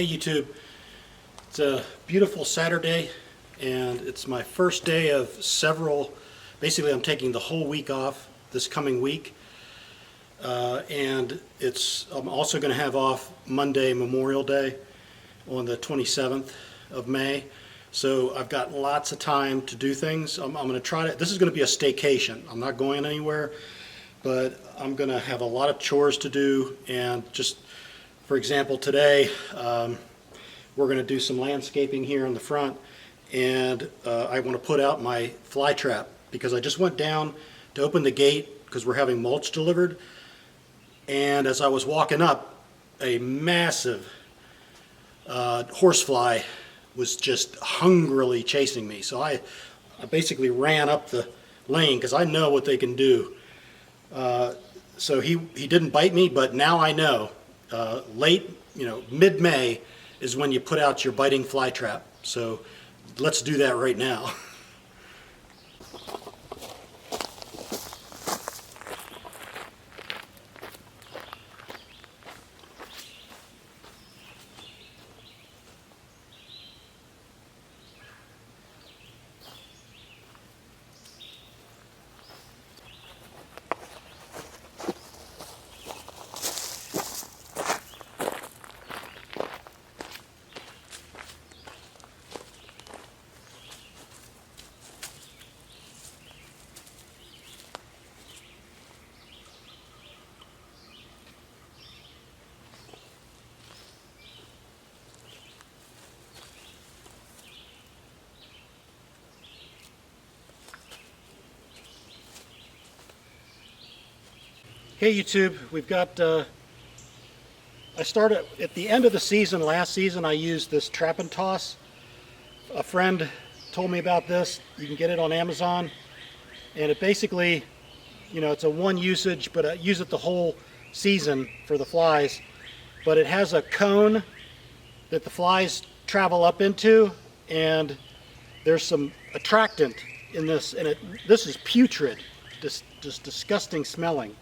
Hey YouTube, it's a beautiful Saturday and it's my first day of several. Basically I'm taking the whole week off this coming week, and I'm also going to have off Monday, Memorial Day, on the 27th of May. So I've got lots of time to do things. I'm going to try to, this is going to be a staycation. I'm not going anywhere, but I'm going to have a lot of chores to do. And just for example, today we're going to do some landscaping here in the front, and I want to put out my fly trap because I just went down to open the gate because we're having mulch delivered, and as I was walking up, a massive horsefly was just hungrily chasing me. So I basically ran up the lane because I know what they can do. So he didn't bite me, but now I know. Mid-May is when you put out your biting fly trap. So let's do that right now. Hey YouTube, we've got, I started at the end of the season, last season I used this Trap and Toss. A friend told me about this. You can get it on Amazon, and it basically, it's a one usage, but I use it the whole season for the flies. But it has a cone that the flies travel up into, and there's some attractant in this, and this is putrid, just disgusting smelling.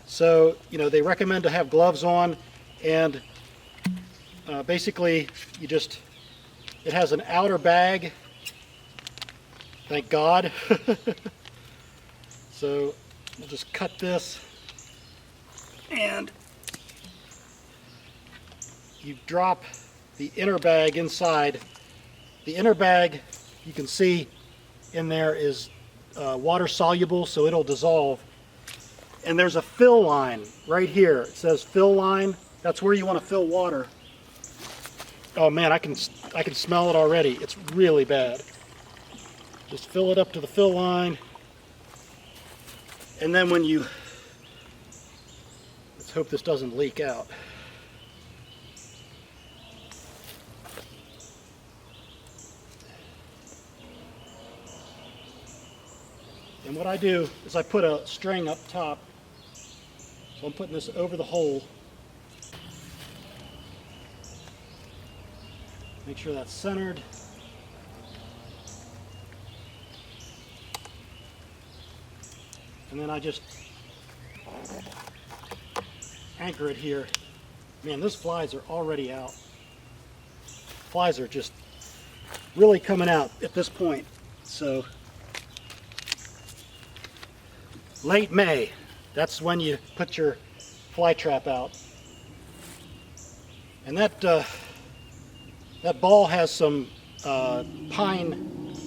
So, they recommend to have gloves on, and basically it has an outer bag, thank God. So we'll just cut this, and you drop the inner bag inside. The inner bag, you can see in there, is water soluble, so it'll dissolve. And there's a fill line right here. It says fill line. That's where you want to fill water. Oh man, I can smell it already. It's really bad. Just fill it up to the fill line. And then let's hope this doesn't leak out. And what I do is I put a string up top. So I'm putting this over the hole. Make sure that's centered. And then I just anchor it here. Man, those flies are already out. Flies are just really coming out at this point. So late May, that's when you put your fly trap out. And that ball has some pine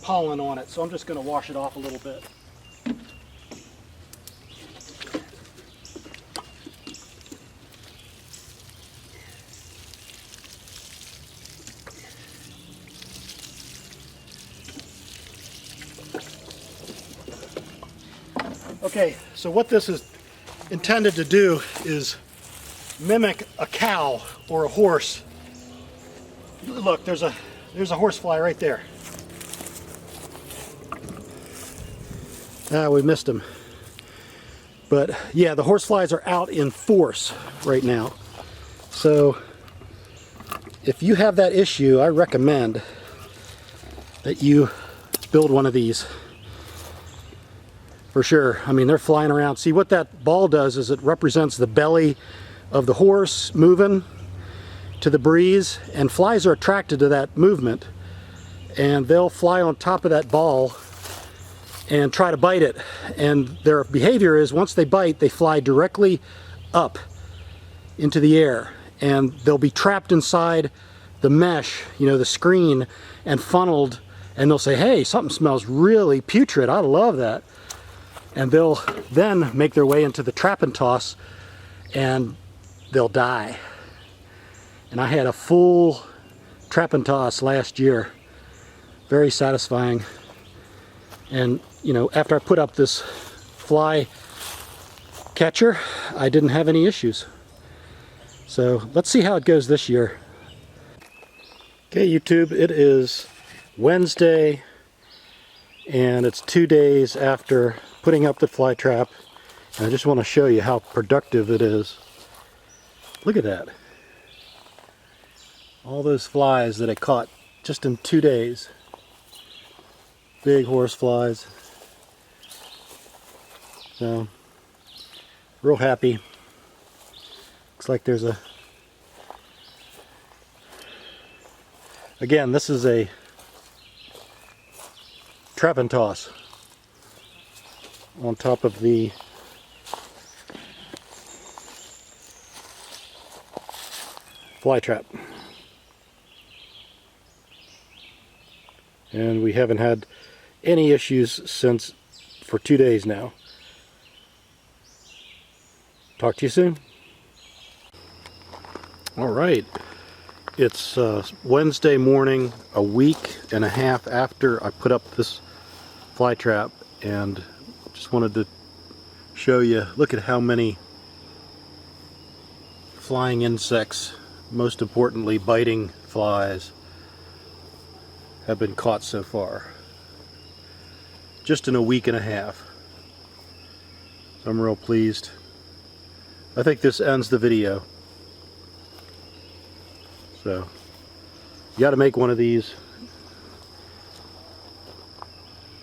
pollen on it, so I'm just going to wash it off a little bit. Okay, so what this is intended to do is mimic a cow or a horse. Look, there's a horsefly right there. Ah, we missed him. But yeah, the horseflies are out in force right now. So if you have that issue, I recommend that you build one of these. For sure. I mean, they're flying around. See, what that ball does is it represents the belly of the horse moving, to the breeze, and flies are attracted to that movement, and they'll fly on top of that ball and try to bite it. And their behavior is, once they bite, they fly directly up into the air, and they'll be trapped inside the mesh, you know, the screen, and funneled, and they'll say, hey, something smells really putrid, I love that. And they'll then make their way into the trap and toss, and they'll die. And I had a full trap and toss last year. Very satisfying. And, you know, after I put up this fly catcher, I didn't have any issues. So let's see how it goes this year. Okay, YouTube, it is Wednesday, and it's 2 days after putting up the fly trap, and I just want to show you how productive it is. Look at that. All those flies that I caught just in 2 days. Big horse flies. So, real happy. Looks like there's a... Again, this is a trap and toss on top of the fly trap. And we haven't had any issues since for 2 days now. Talk to you soon. All right. It's Wednesday morning, a week and a half after I put up this fly trap, and just wanted to show you, look at how many flying insects, most importantly biting flies, have been caught so far. Just in a week and a half. So I'm real pleased. I think this ends the video. So, you got to make one of these.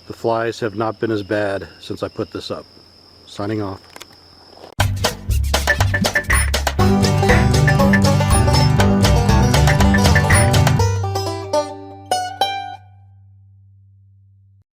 The flies have not been as bad since I put this up. Signing off.